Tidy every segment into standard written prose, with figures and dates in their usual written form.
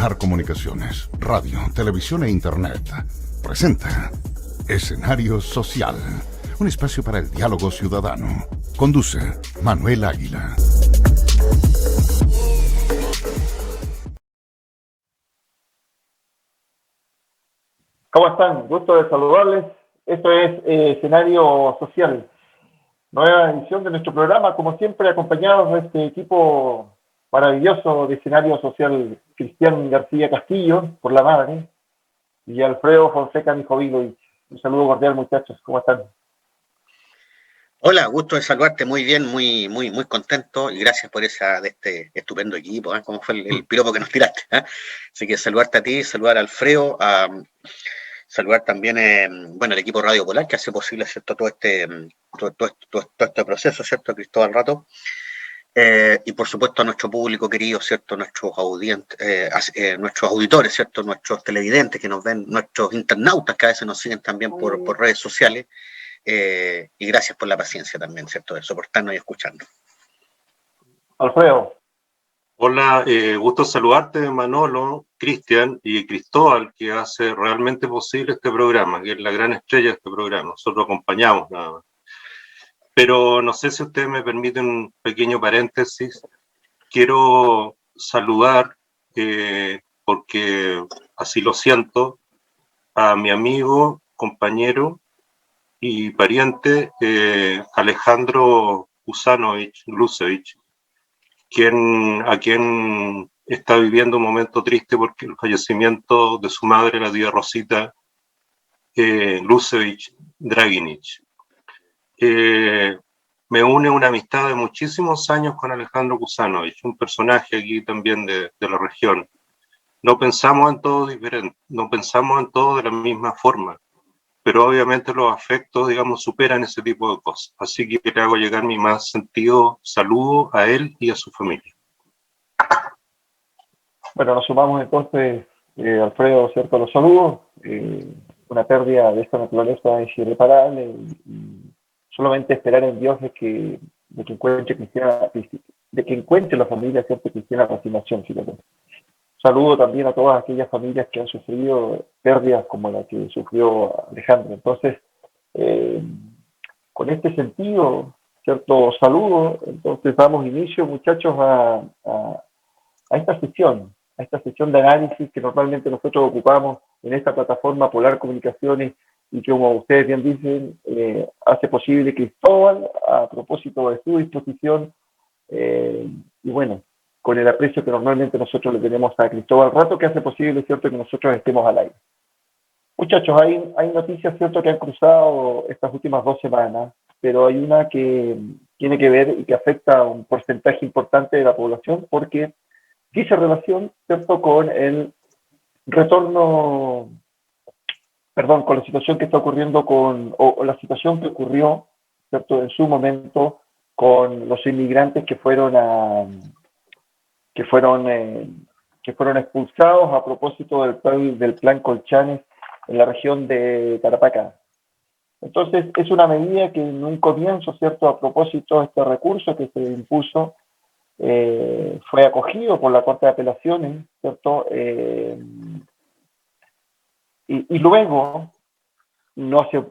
Radar Comunicaciones, radio, televisión e internet, presenta Escenario Social, un espacio para el diálogo ciudadano. Conduce Manuel Águila. ¿Cómo están? Gusto de saludarles. Esto es Escenario Social, nueva edición de nuestro programa, como siempre acompañados de este equipo maravilloso de Escenario Social, Cristian García Castillo, por la madre, y Alfredo Fonseca Mijovilovich. Un saludo cordial, muchachos, ¿cómo están? Hola, gusto de saludarte, muy bien, muy contento y gracias por de este estupendo equipo, ¿eh? ¿Cómo fue el piropo que nos tiraste? ¿Eh? Así que saludarte a ti, saludar a Alfredo, saludar también al equipo Radio Polar que hace posible, ¿cierto? Todo este proceso, ¿cierto? Cristóbal Rato. Y por supuesto a nuestro público querido, ¿cierto? Nuestros auditores, ¿cierto? Nuestros televidentes que nos ven, nuestros internautas que a veces nos siguen también por redes sociales. Y gracias por la paciencia también, ¿cierto? De soportarnos y escucharnos. Alfredo. Hola, gusto saludarte, Manolo, Cristian y Cristóbal, que hace realmente posible este programa, que es la gran estrella de este programa. Nosotros acompañamos nada más. Pero no sé si ustedes me permiten un pequeño paréntesis. Quiero saludar, porque así lo siento, a mi amigo, compañero y pariente Alejandro Kusanovich, a quien está viviendo un momento triste porque el fallecimiento de su madre, la tía Rosita Glusevich Draginich. Me une una amistad de muchísimos años con Alejandro Kusanovich, un personaje aquí también de la región. No pensamos en todo diferente, no pensamos en todo de la misma forma, pero obviamente los afectos, digamos, superan ese tipo de cosas. Así que le hago llegar mi más sentido saludo a él y a su familia. Bueno, nos sumamos entonces, Alfredo, ¿cierto? Los saludos. Una pérdida de esta naturaleza es irreparable y solamente esperar en Dios de que encuentre la familia, ¿cierto? Cristiana resignación, fíjate. Saludo también a todas aquellas familias que han sufrido pérdidas como la que sufrió Alejandro. Entonces, con este sentido, ¿cierto? Saludo, entonces damos inicio, muchachos, a esta sesión de análisis que normalmente nosotros ocupamos en esta plataforma Polar Comunicaciones y que, como ustedes bien dicen, hace posible Cristóbal a propósito de su disposición y bueno, con el aprecio que normalmente nosotros le tenemos a Cristóbal Rato, que hace posible, ¿cierto?, que nosotros estemos al aire. Muchachos, hay noticias, ¿cierto?, que han cruzado estas últimas 2 semanas, pero hay una que tiene que ver y que afecta a un porcentaje importante de la población porque dice relación, ¿cierto?, con el retorno, con la situación que está ocurriendo o la situación que ocurrió, ¿cierto?, en su momento con los inmigrantes que fueron expulsados a propósito del plan Colchanes en la región de Tarapacá. Entonces, es una medida que en un comienzo, ¿cierto?, a propósito de este recurso que se impuso, fue acogido por la Corte de Apelaciones, ¿cierto? Y luego, no hace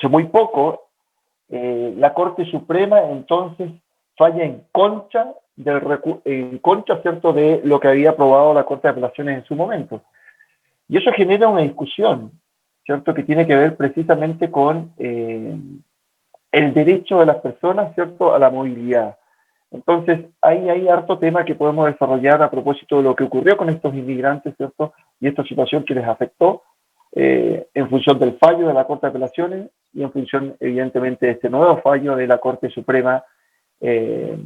muy poco, la Corte Suprema entonces falla en contra, ¿cierto?, de lo que había aprobado la Corte de Apelaciones en su momento. Y eso genera una discusión, ¿cierto?, que tiene que ver precisamente con el derecho de las personas, ¿cierto?, a la movilidad. Entonces, hay harto tema que podemos desarrollar a propósito de lo que ocurrió con estos inmigrantes, ¿cierto?, y esta situación que les afectó en función del fallo de la Corte de Apelaciones y en función, evidentemente, de este nuevo fallo de la Corte Suprema que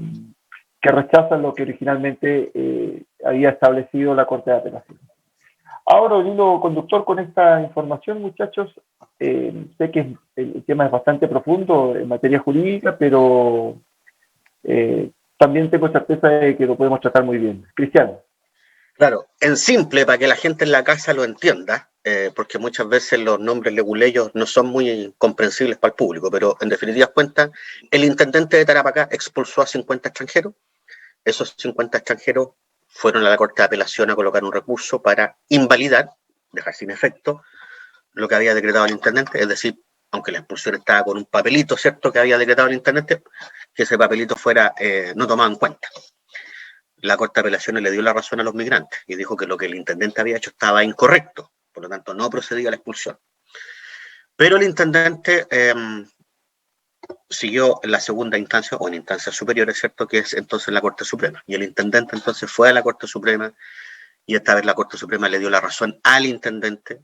rechaza lo que originalmente había establecido la Corte de Apelaciones. Ahora, el hilo conductor con esta información, muchachos, sé que el tema es bastante profundo en materia jurídica, pero también tengo certeza de que lo podemos tratar muy bien. Cristian. Claro, en simple, para que la gente en la casa lo entienda, porque muchas veces los nombres leguleyos no son muy comprensibles para el público, pero en definitivas cuentas, el intendente de Tarapacá expulsó a 50 extranjeros. Esos 50 extranjeros fueron a la Corte de Apelación a colocar un recurso para invalidar, dejar sin efecto, lo que había decretado el intendente, es decir, aunque la expulsión estaba con un papelito, ¿cierto?, que había decretado el intendente, que ese papelito fuera no tomado en cuenta. La Corte de Apelaciones le dio la razón a los migrantes y dijo que lo que el intendente había hecho estaba incorrecto, por lo tanto no procedía a la expulsión. Pero el intendente siguió en la segunda instancia o en instancias superiores, ¿cierto?, que es entonces la Corte Suprema. Y el intendente entonces fue a la Corte Suprema y esta vez la Corte Suprema le dio la razón al intendente,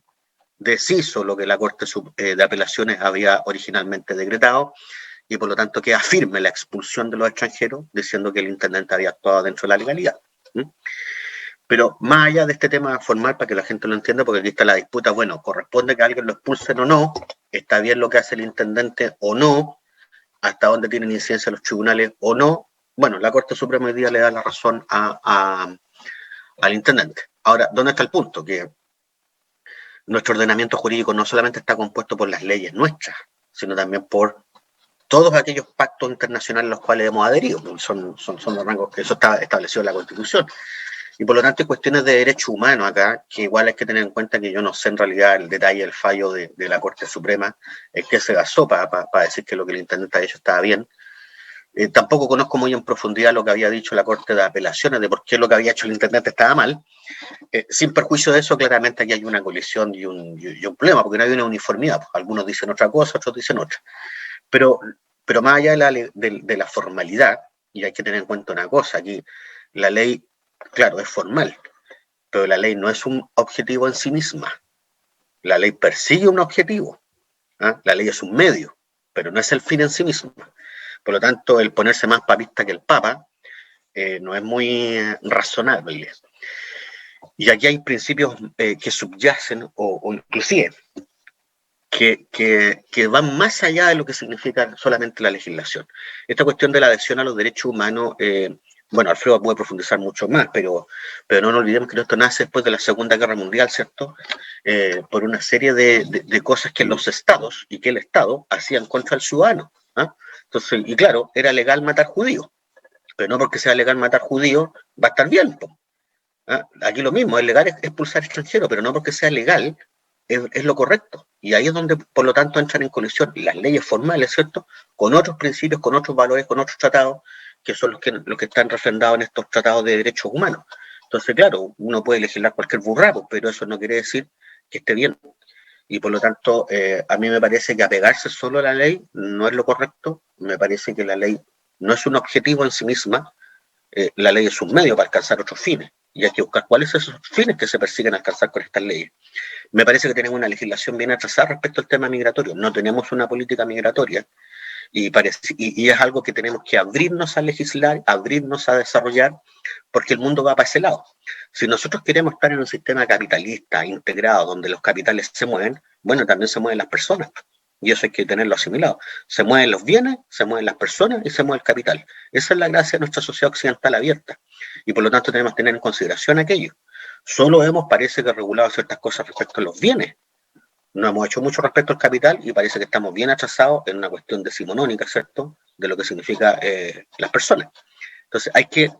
deshizo lo que la Corte de Apelaciones había originalmente decretado y por lo tanto queda firme la expulsión de los extranjeros, diciendo que el intendente había actuado dentro de la legalidad. Pero más allá de este tema formal, para que la gente lo entienda, porque aquí está la disputa, bueno, corresponde que alguien lo expulsen o no, está bien lo que hace el intendente o no, hasta dónde tienen incidencia los tribunales o no. Bueno, la Corte Suprema hoy día le da la razón al intendente. Ahora, ¿dónde está el punto? Que nuestro ordenamiento jurídico no solamente está compuesto por las leyes nuestras, sino también por todos aquellos pactos internacionales a los cuales hemos adherido. Son los rangos que eso está establecido en la Constitución. Y por lo tanto hay cuestiones de derechos humanos acá, que igual hay que tener en cuenta que yo no sé en realidad el detalle del fallo de la Corte Suprema, en que se basó para decir que lo que el intendente ha hecho estaba bien. Tampoco conozco muy en profundidad lo que había dicho la Corte de Apelaciones de por qué lo que había hecho el intendente estaba mal. Sin perjuicio de eso, claramente aquí hay una colisión y un problema, porque no hay una uniformidad. Pues, algunos dicen otra cosa, otros dicen otra. Pero más allá de la formalidad, y hay que tener en cuenta una cosa, aquí la ley, claro, es formal, pero la ley no es un objetivo en sí misma. La ley persigue un objetivo. La ley es un medio, pero no es el fin en sí mismo. Por lo tanto, el ponerse más papista que el Papa no es muy razonable. Y aquí hay principios que subyacen o inclusive que van más allá de lo que significa solamente la legislación. Esta cuestión de la adhesión a los derechos humanos, bueno, Alfredo puede profundizar mucho más, pero no nos olvidemos que esto nace después de la Segunda Guerra Mundial, ¿cierto? Por una serie de cosas que los estados y que el Estado hacían contra el ciudadano. Entonces, y claro, era legal matar judíos, pero no porque sea legal matar judíos va a estar bien. Aquí lo mismo, es legal expulsar extranjeros, pero no porque sea legal es lo correcto. Y ahí es donde, por lo tanto, entran en colisión las leyes formales, ¿cierto?, con otros principios, con otros valores, con otros tratados, que son los que están refrendados en estos tratados de derechos humanos. Entonces, claro, uno puede legislar cualquier burrabo, pero eso no quiere decir que esté bien. Y por lo tanto, a mí me parece que apegarse solo a la ley no es lo correcto. Me parece que la ley no es un objetivo en sí misma. La ley es un medio para alcanzar otros fines. Y hay que buscar cuáles son esos fines que se persiguen alcanzar con estas leyes. Me parece que tenemos una legislación bien atrasada respecto al tema migratorio. No tenemos una política migratoria. Y es algo que tenemos que abrirnos a legislar, abrirnos a desarrollar, porque el mundo va para ese lado. Si nosotros queremos estar en un sistema capitalista integrado, donde los capitales se mueven, bueno, también se mueven las personas, y eso hay que tenerlo asimilado. Se mueven los bienes, se mueven las personas y se mueve el capital. Esa es la gracia de nuestra sociedad occidental abierta, y por lo tanto tenemos que tener en consideración aquello. Solo parece que regulado ciertas cosas respecto a los bienes. No hemos hecho mucho respecto al capital y parece que estamos bien atrasados en una cuestión decimonónica, ¿cierto?, de lo que significa las personas. Entonces hay que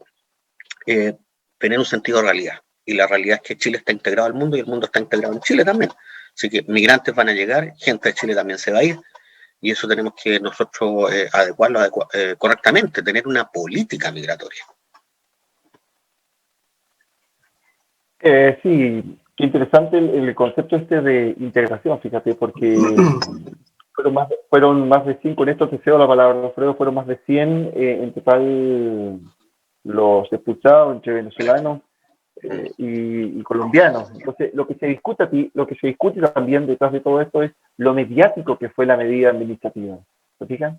tener un sentido de realidad. Y la realidad es que Chile está integrado al mundo y el mundo está integrado en Chile también. Así que migrantes van a llegar, gente de Chile también se va a ir, y eso tenemos que nosotros adecuarlo correctamente, tener una política migratoria. Sí, qué interesante el concepto de integración, fíjate, porque fueron más de 100, con esto te cedo la palabra, Alfredo, fueron más de 100 en total los expulsados entre venezolanos y colombianos. Entonces, lo que se discute también detrás de todo esto es lo mediático que fue la medida administrativa, ¿se fijan?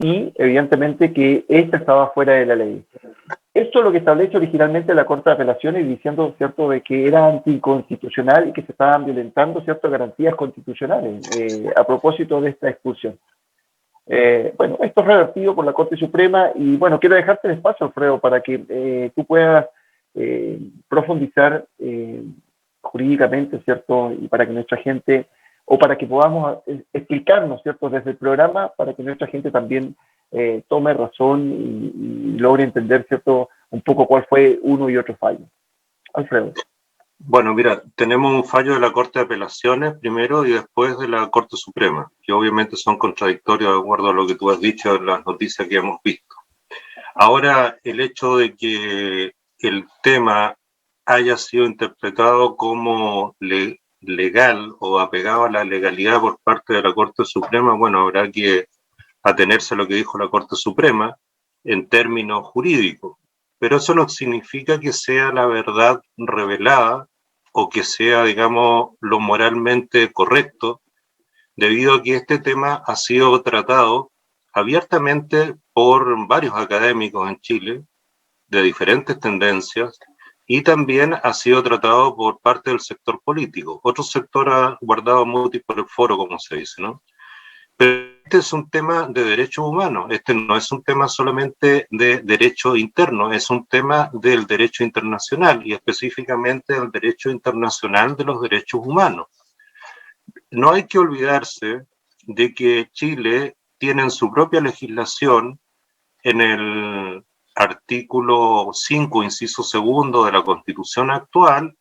Y evidentemente que esta estaba fuera de la ley. Esto es lo que establece originalmente la Corte de Apelaciones, diciendo, ¿cierto?, de que era anticonstitucional y que se estaban violentando ciertas garantías constitucionales a propósito de esta expulsión. Bueno, esto es revertido por la Corte Suprema y, bueno, quiero dejarte el espacio, Alfredo, para que tú puedas profundizar jurídicamente, ¿cierto?, y para que nuestra gente, o para que podamos explicarnos, ¿cierto?, desde el programa, para que nuestra gente también tome razón y logre entender, ¿cierto?, un poco cuál fue uno y otro fallo. Alfredo. Bueno, mira, tenemos un fallo de la Corte de Apelaciones primero y después de la Corte Suprema, que obviamente son contradictorios de acuerdo a lo que tú has dicho en las noticias que hemos visto. Ahora, el hecho de que el tema haya sido interpretado como legal o apegado a la legalidad por parte de la Corte Suprema, bueno, habrá que atenerse a lo que dijo la Corte Suprema en términos jurídicos. Pero eso no significa que sea la verdad revelada o que sea, digamos, lo moralmente correcto, debido a que este tema ha sido tratado abiertamente por varios académicos en Chile, de diferentes tendencias, y también ha sido tratado por parte del sector político. Otro sector ha guardado mutis por el foro, como se dice, ¿no? Pero este es un tema de derechos humanos, este no es un tema solamente de derecho interno, es un tema del derecho internacional y específicamente del derecho internacional de los derechos humanos. No hay que olvidarse de que Chile tiene en su propia legislación, en el artículo 5, inciso segundo de la Constitución actual,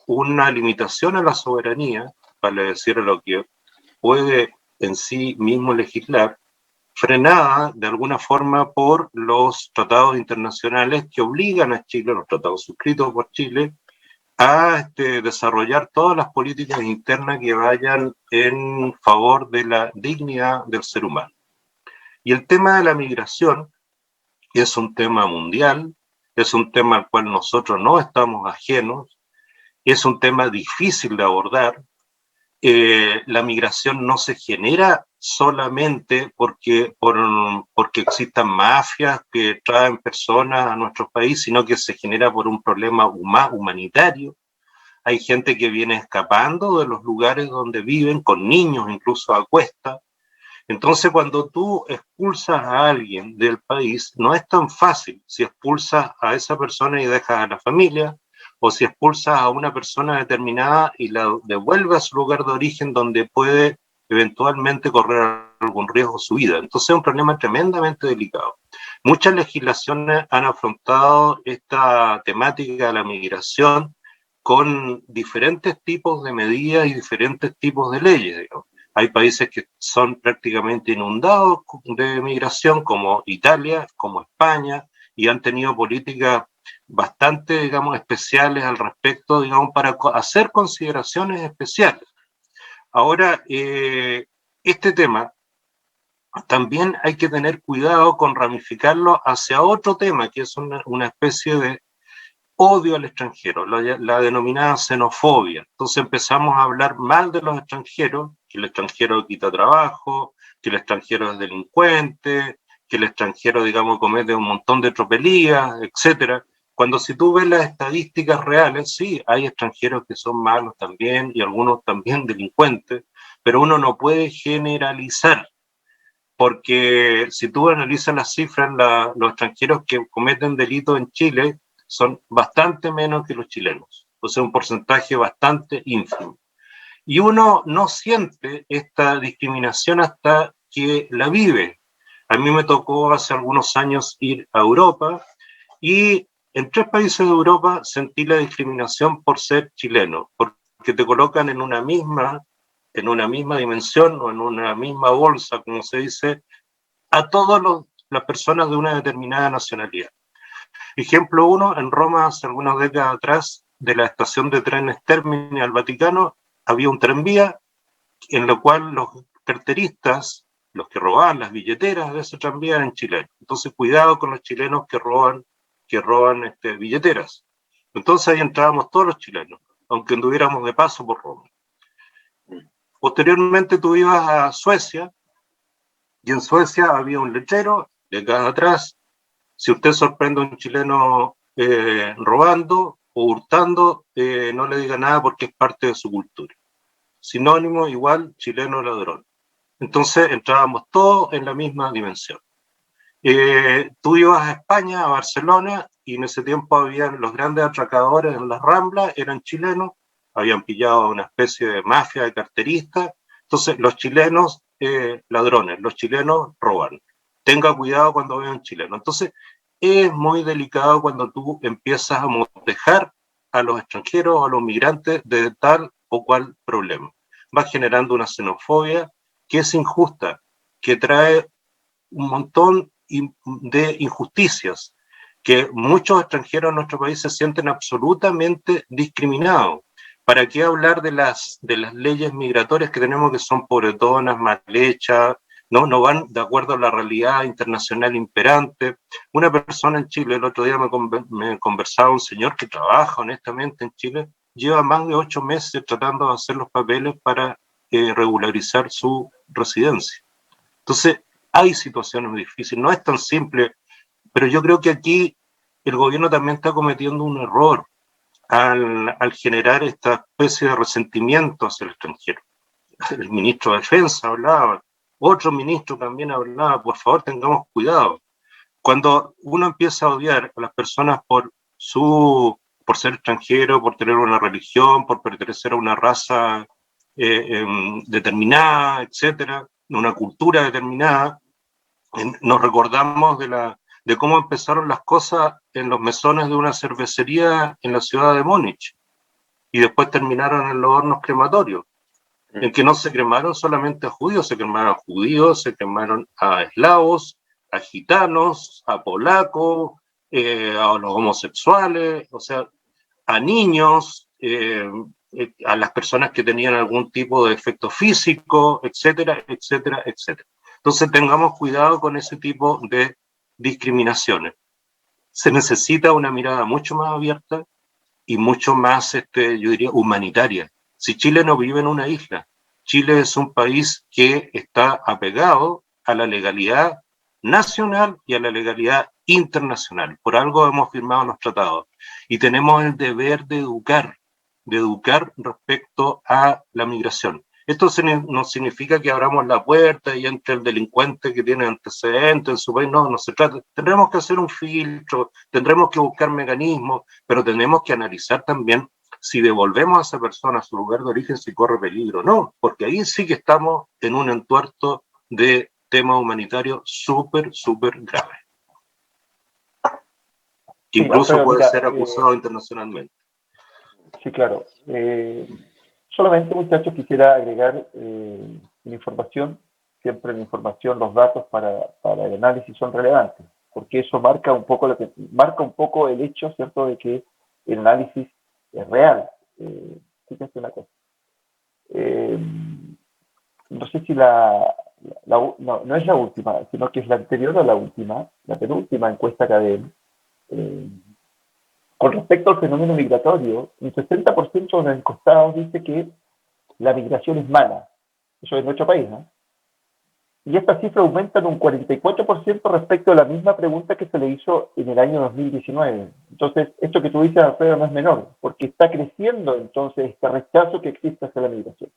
una limitación a la soberanía, vale decir, a lo que puede en sí mismo legislar, frenada de alguna forma por los tratados internacionales que obligan a Chile, los tratados suscritos por Chile, a desarrollar todas las políticas internas que vayan en favor de la dignidad del ser humano. Y el tema de la migración es un tema mundial, es un tema al cual nosotros no estamos ajenos, es un tema difícil de abordar. La migración no se genera solamente porque existan mafias que traen personas a nuestro país, sino que se genera por un problema humanitario. Hay gente que viene escapando de los lugares donde viven, con niños incluso a cuesta. Entonces, cuando tú expulsas a alguien del país, no es tan fácil si expulsas a esa persona y dejas a la familia, o si expulsas a una persona determinada y la devuelves a su lugar de origen donde puede eventualmente correr algún riesgo su vida. Entonces es un problema tremendamente delicado. Muchas legislaciones han afrontado esta temática de la migración con diferentes tipos de medidas y diferentes tipos de leyes, digamos. Hay países que son prácticamente inundados de migración, como Italia, como España, y han tenido políticas bastante, digamos, especiales al respecto, digamos, para hacer consideraciones especiales. Ahora, este tema también hay que tener cuidado con ramificarlo hacia otro tema, que es una especie de odio al extranjero, la denominada xenofobia. Entonces empezamos a hablar mal de los extranjeros, que el extranjero quita trabajo, que el extranjero es delincuente, que el extranjero, digamos, comete un montón de tropelías, etcétera. Cuando si tú ves las estadísticas reales, sí, hay extranjeros que son malos también y algunos también delincuentes, pero uno no puede generalizar, porque si tú analizas las cifras, los extranjeros que cometen delitos en Chile son bastante menos que los chilenos, o sea, un porcentaje bastante ínfimo. Y uno no siente esta discriminación hasta que la vive. A mí me tocó hace algunos años ir a Europa y en 3 países de Europa sentí la discriminación por ser chileno, porque te colocan en una misma dimensión o en una misma bolsa, como se dice, a todas las personas de una determinada nacionalidad. Ejemplo 1, en Roma, hace algunas décadas atrás, de la estación de trenes Termini al Vaticano, había un tranvía en lo cual los carteristas, los que robaban las billeteras de ese tranvía, eran chilenos. Entonces, cuidado con los chilenos que roban billeteras. Entonces ahí entrábamos todos los chilenos, aunque anduviéramos de paso por Roma. Posteriormente tú ibas a Suecia, y en Suecia había un letrero de acá atrás: si usted sorprende a un chileno robando o hurtando, no le diga nada porque es parte de su cultura. Sinónimo igual, chileno ladrón. Entonces entrábamos todos en la misma dimensión. Tú ibas a España, a Barcelona, y en ese tiempo habían los grandes atracadores en las Ramblas, eran chilenos, habían pillado a una especie de mafia de carteristas. Entonces los chilenos ladrones, los chilenos roban. Tenga cuidado cuando vean chilenos. Entonces es muy delicado cuando tú empiezas a motejar a los extranjeros o a los migrantes de tal o cual problema. Va generando una xenofobia que es injusta, que trae un montón de injusticias, que muchos extranjeros en nuestro país se sienten absolutamente discriminados. ¿Para qué hablar de las leyes migratorias que tenemos, que son pobretonas, mal hechas, no van de acuerdo a la realidad internacional imperante? Una persona en Chile, el otro día me conversaba un señor que trabaja honestamente en Chile, lleva más de 8 meses tratando de hacer los papeles para regularizar su residencia. Entonces, hay situaciones muy difíciles, no es tan simple, pero yo creo que aquí el gobierno también está cometiendo un error al generar esta especie de resentimiento hacia el extranjero. El ministro de Defensa hablaba, otro ministro también hablaba, por favor tengamos cuidado. Cuando uno empieza a odiar a las personas por ser extranjero, por tener una religión, por pertenecer a una raza determinada, etcétera, una cultura determinada, nos recordamos de cómo empezaron las cosas en los mesones de una cervecería en la ciudad de Múnich y después terminaron en los hornos crematorios, en que no se cremaron solamente a judíos, se cremaron a eslavos, a gitanos, a polacos, a los homosexuales, o sea, a niños, a las personas que tenían algún tipo de efecto físico, etcétera, etcétera, etcétera. Entonces tengamos cuidado con ese tipo de discriminaciones. Se necesita una mirada mucho más abierta y mucho más, yo diría, humanitaria. Si Chile no vive en una isla, Chile es un país que está apegado a la legalidad nacional y a la legalidad internacional. Por algo hemos firmado los tratados y tenemos el deber de educar respecto a la migración. Esto no significa que abramos la puerta y entre el delincuente que tiene antecedentes en su país, no se trata. Tendremos que hacer un filtro, tendremos que buscar mecanismos, pero tenemos que analizar también si devolvemos a esa persona a su lugar de origen, si corre peligro o no, porque ahí sí que estamos en un entuerto de tema humanitario súper, súper grave. Que incluso Alfredo, puede mira, ser acusado internacionalmente. sí, claro. Solamente, muchachos, quisiera agregar la información. Siempre la información, los datos para el análisis son relevantes, porque eso marca un poco el hecho, ¿cierto?, de que el análisis es real. Fíjense una cosa. No sé si no es la última, sino que es la anterior a la última, la penúltima encuesta CADEM, con respecto al fenómeno migratorio, un 60% de los encuestados dice que la migración es mala. Eso es nuestro país, ¿no? Y esta cifra aumenta en un 44% respecto a la misma pregunta que se le hizo en el año 2019. Entonces, esto que tú dices, Alfredo, no es menor, porque está creciendo entonces este rechazo que existe hacia la migración.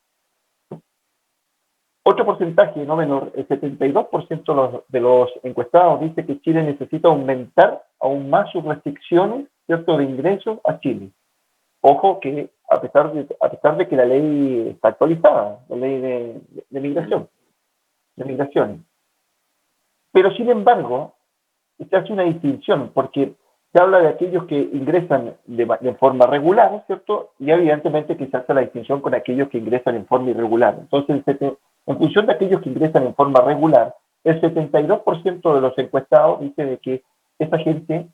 Otro porcentaje no menor, el 72% de los encuestados dice que Chile necesita aumentar aún más sus restricciones, ¿cierto?, de ingresos a Chile. Ojo que a pesar de que la ley está actualizada, la ley de migraciones. Pero sin embargo, se hace una distinción, porque se habla de aquellos que ingresan de forma regular, ¿cierto? Y evidentemente que se hace la distinción con aquellos que ingresan en forma irregular. Entonces, en función de aquellos que ingresan en forma regular, el 72% de los encuestados dice de que esa gente,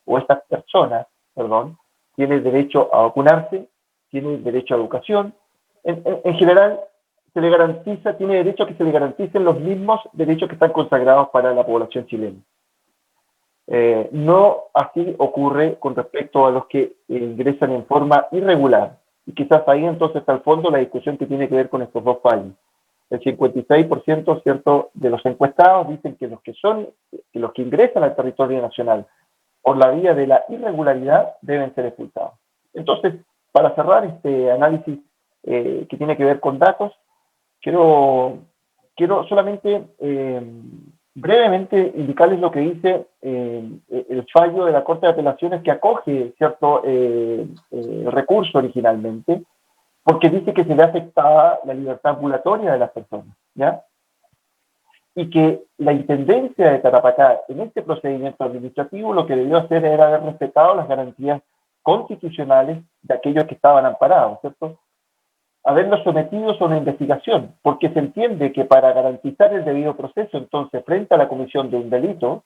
o estas personas, perdón, tiene derecho a vacunarse, tiene derecho a educación. En general, tiene derecho a que se le garanticen los mismos derechos que están consagrados para la población chilena. No así ocurre con respecto a los que ingresan en forma irregular. Y quizás ahí entonces está al fondo la discusión que tiene que ver con estos dos fallos. El 56%, ¿cierto?, de los encuestados dicen que los que ingresan al territorio nacional por la vía de la irregularidad deben ser expulsados. Entonces, para cerrar este análisis que tiene que ver con datos, quiero solamente brevemente indicarles lo que dice el fallo de la Corte de Apelaciones que acoge cierto recurso originalmente, porque dice que se ve afectada la libertad ambulatoria de las personas, ¿ya? y que la Intendencia de Tarapacá, en este procedimiento administrativo, lo que debió hacer era haber respetado las garantías constitucionales de aquellos que estaban amparados, ¿cierto? Haberlos sometidos a una investigación, porque se entiende que para garantizar el debido proceso, entonces, frente a la comisión de un delito,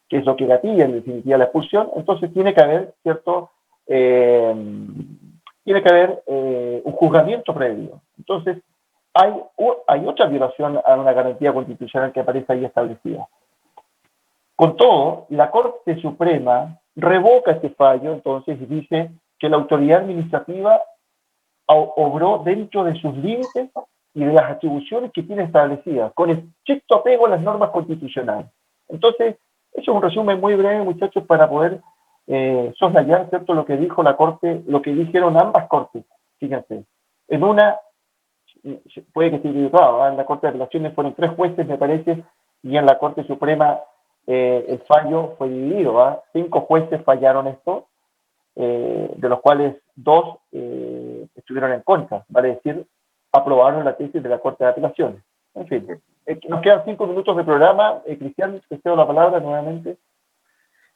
que es lo que gatilla en definitiva la expulsión, entonces tiene que haber, ¿cierto? Tiene que haber un juzgamiento previo. Entonces, hay otra violación a una garantía constitucional que aparece ahí establecida. Con todo, la Corte Suprema revoca este fallo, entonces, y dice que la autoridad administrativa obró dentro de sus límites y de las atribuciones que tiene establecidas, con estricto apego a las normas constitucionales. Entonces, eso es un resumen muy breve, muchachos, para poder soslayar, ¿cierto?, lo que dijo la Corte, lo que dijeron ambas Cortes. Fíjense, en una, puede que esté equivocado, en la Corte de Apelaciones fueron 3 jueces, me parece, y en la Corte Suprema el fallo fue dividido, 5 jueces fallaron esto, de los cuales 2 estuvieron en contra, vale decir, aprobaron la tesis de la Corte de Apelaciones. En fin, nos quedan 5 minutos de programa. Cristian, te cedo la palabra nuevamente.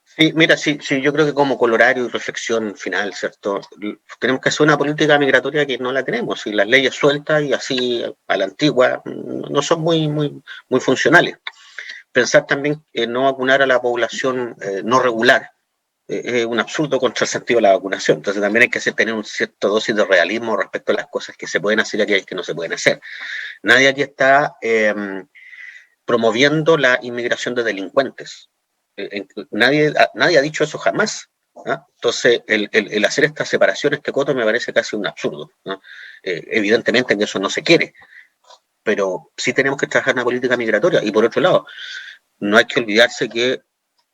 Sí, mira, sí, yo creo que como colorario y reflexión final, ¿cierto? Tenemos que hacer una política migratoria que no la tenemos, y las leyes sueltas y así a la antigua no son muy funcionales. Pensar también en no vacunar a la población no regular es un absurdo contra el sentido de la vacunación. Entonces también hay que tener un cierto dosis de realismo respecto a las cosas que se pueden hacer y aquellas que no se pueden hacer. Nadie aquí está promoviendo la inmigración de delincuentes. Nadie ha dicho eso jamás. ¿no? Entonces, el hacer esta separación, este coto, me parece casi un absurdo. ¿no? Evidentemente que eso no se quiere, pero sí tenemos que trabajar en una política migratoria. Y por otro lado, no hay que olvidarse que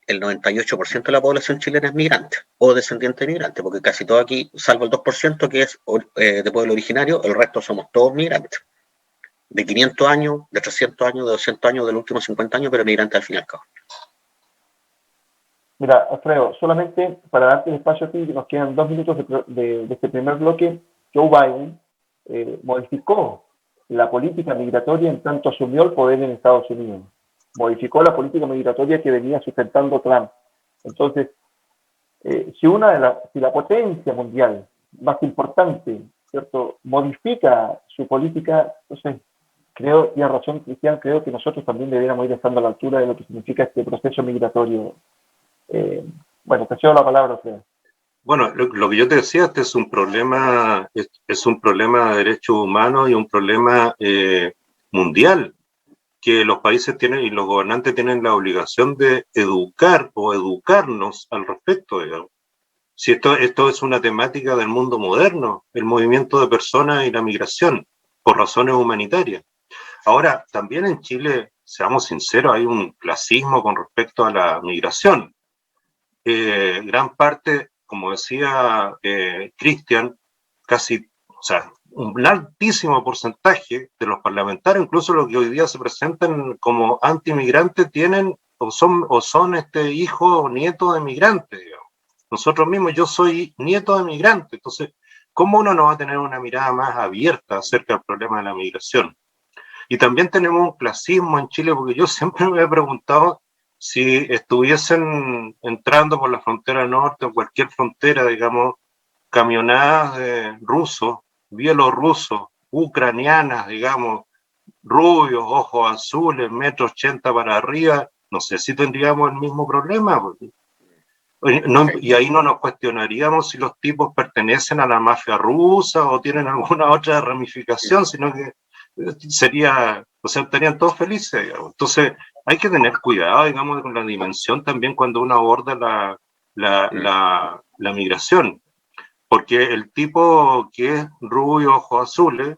el 98% de la población chilena es migrante o descendiente de migrante, porque casi todo aquí, salvo el 2% que es de pueblo originario, el resto somos todos migrantes. De 500 años, de 300 años, de 200 años, de los últimos 50 años, pero migrantes al fin y al cabo. Mira, Alfredo, solamente para darte el espacio a ti, nos quedan 2 minutos de este primer bloque. Joe Biden modificó la política migratoria en tanto asumió el poder en Estados Unidos. Modificó la política migratoria que venía sustentando Trump. Entonces, si la potencia mundial más importante, ¿cierto?, modifica su política, entonces creo, y a razón, Cristian, creo que nosotros también deberíamos ir estando a la altura de lo que significa este proceso migratorio. Bueno, te cedo la palabra, Alfredo. Bueno, lo que yo te decía, este es un problema de derechos humanos y un problema mundial, que los países tienen y los gobernantes tienen la obligación de educar o educarnos al respecto, digamos. Si esto es una temática del mundo moderno, el movimiento de personas y la migración, por razones humanitarias. Ahora, también en Chile, seamos sinceros, hay un clasismo con respecto a la migración. Gran parte, como decía Cristian, casi, o sea, un altísimo porcentaje de los parlamentarios, incluso los que hoy día se presentan como anti-migrantes, tienen o son hijos o nietos de migrantes, digamos. Nosotros mismos, yo soy nieto de migrante, entonces, ¿cómo uno no va a tener una mirada más abierta acerca del problema de la migración? Y también tenemos un clasismo en Chile, porque yo siempre me he preguntado si estuviesen entrando por la frontera norte o cualquier frontera, digamos, camionadas de rusos, bielorrusos, ucranianas, digamos, rubios, ojos azules, 1,80 m para arriba, no sé si tendríamos el mismo problema. No, y ahí no nos cuestionaríamos si los tipos pertenecen a la mafia rusa o tienen alguna otra ramificación, sino que estarían todos felices, digamos. Entonces, hay que tener cuidado, digamos, con la dimensión también cuando uno aborda la migración, porque el tipo que es rubio, ojos azules,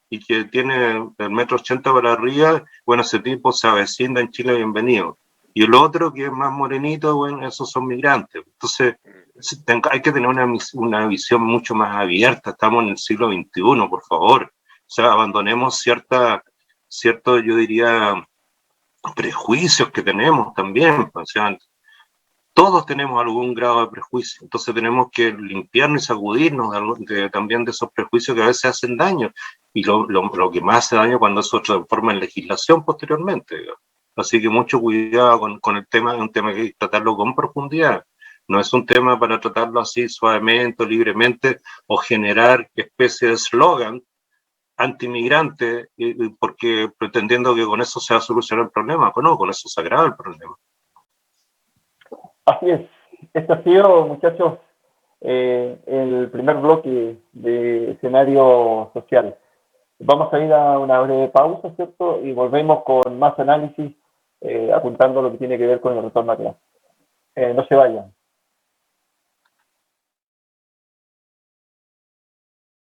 y que tiene el 1,80 m para arriba, bueno, ese tipo se avecina en Chile, bienvenido. Y el otro que es más morenito, bueno, esos son migrantes. Entonces, hay que tener una visión mucho más abierta. Estamos en el siglo XXI, por favor. O sea, abandonemos cierto, yo diría, prejuicios que tenemos también. O sea, todos tenemos algún grado de prejuicio, entonces tenemos que limpiarnos y sacudirnos también de esos prejuicios que a veces hacen daño. y lo que más hace daño cuando eso se transforma en legislación posteriormente. Digamos. Así que mucho cuidado con el tema, es un tema que hay que tratarlo con profundidad. No es un tema para tratarlo así suavemente o libremente o generar especie de eslogan antimigrante, porque pretendiendo que con eso se va a solucionar el problema. No, con eso se agrava el problema. Así es. Este ha sido, muchachos, el primer bloque de escenario social. Vamos a ir a una breve pausa, ¿cierto? Y volvemos con más análisis, apuntando a lo que tiene que ver con el retorno a clase. No se vayan.